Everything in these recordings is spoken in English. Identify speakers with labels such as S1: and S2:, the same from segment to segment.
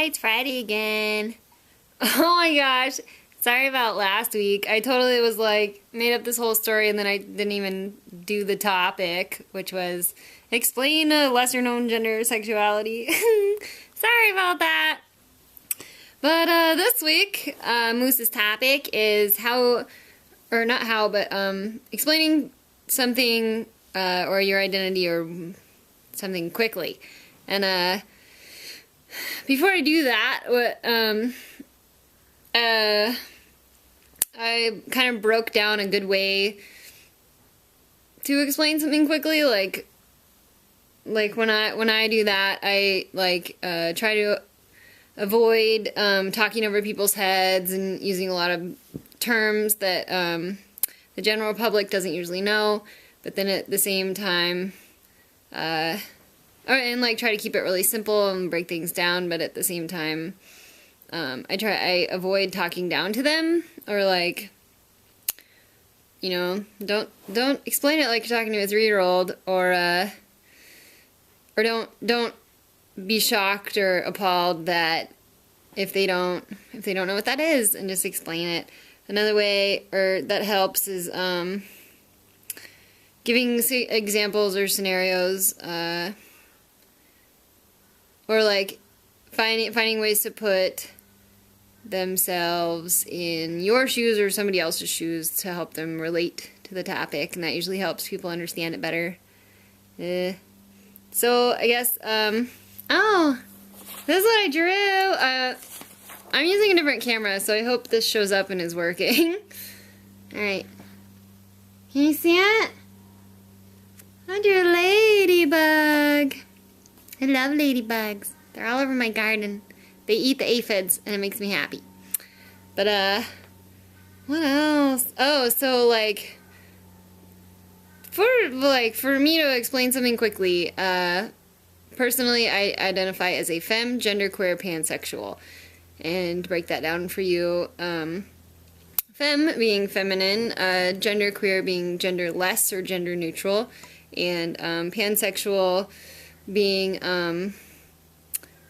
S1: Hi, it's Friday again. Oh my gosh, sorry about last week. I totally was like, made up this whole story and then I didn't even do the topic, which was explain a lesser known gender sexuality. Sorry about that. But this week, Moose's topic is explaining something or your identity or something quickly. And before I do that, I kind of broke down a good way to explain something quickly. Like when I do that, I try to avoid talking over people's heads and using a lot of terms that the general public doesn't usually know. But then at the same time, and try to keep it really simple and break things down, but at the same time, I avoid talking down to them, or don't explain it like you're talking to a 3-year-old, or don't be shocked or appalled that if they don't know what that is, and just explain it. Another way that helps is giving examples or scenarios, or finding ways to put themselves in your shoes or somebody else's shoes to help them relate to the topic, and that usually helps people understand it better. So I guess, oh, this is what I drew. I'm using a different camera, so I hope this shows up and is working. Alright. Can you see it? I drew a ladybug. I love ladybugs. They're all over my garden. They eat the aphids, and it makes me happy. But, what else? Oh, so, for me to explain something quickly, personally, I identify as a femme, genderqueer, pansexual. And to break that down for you, femme being feminine, genderqueer being genderless or gender neutral, and pansexual being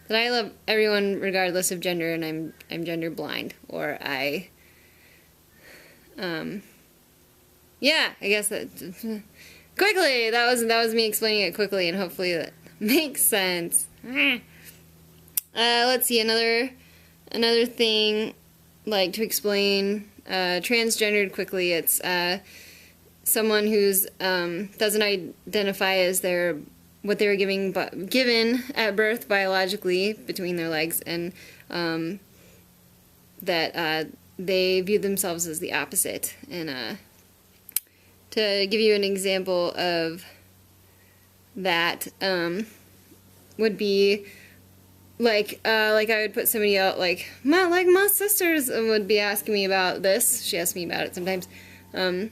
S1: that I love everyone regardless of gender, and I'm gender blind, or yeah, I guess that quickly, that was me explaining it quickly, and hopefully that makes sense. Let's see, another thing to explain transgendered quickly. It's someone who's doesn't identify as what they were given at birth biologically between their legs, and that they view themselves as the opposite. And to give you an example of that, would be I would put somebody out, my sisters would be asking me about this. She asks me about it sometimes, and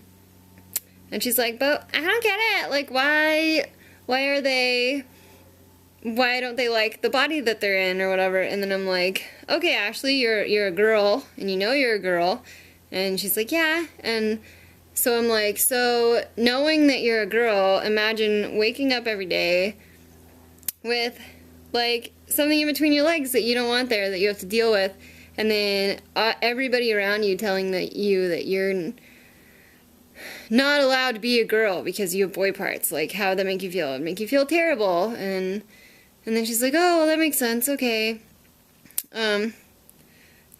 S1: she's like, but I don't get it, why don't they like the body that they're in, or whatever. And then I'm like, okay, Ashley, you're a girl, and you know you're a girl. And she's like, yeah. And so I'm like, so knowing that you're a girl, imagine waking up every day with something in between your legs that you don't want there, that you have to deal with, and then everybody around you telling that you're not allowed to be a girl because you have boy parts. How would that make you feel? It would make you feel terrible. And then she's like, oh, well, that makes sense, okay. I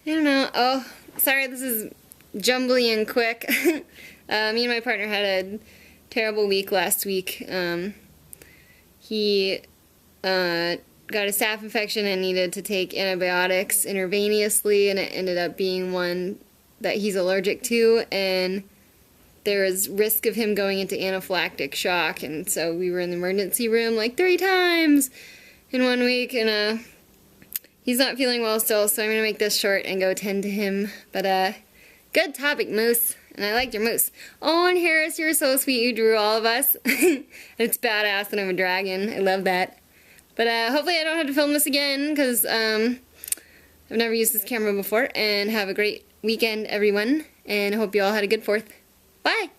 S1: don't know. Oh, sorry, this is jumbly and quick. Me and my partner had a terrible week last week. He got a staph infection and needed to take antibiotics intravenously, and it ended up being one that he's allergic to, and there was risk of him going into anaphylactic shock, and so we were in the emergency room 3 times in 1 week, and he's not feeling well still, so I'm going to make this short and go tend to him. But good topic, Moose, and I liked your moose. Oh, and Harris, you're so sweet, you drew all of us. It's badass that I'm a dragon. I love that. But hopefully I don't have to film this again, because I've never used this camera before. And have a great weekend, everyone, and I hope you all had a good 4th. Bye!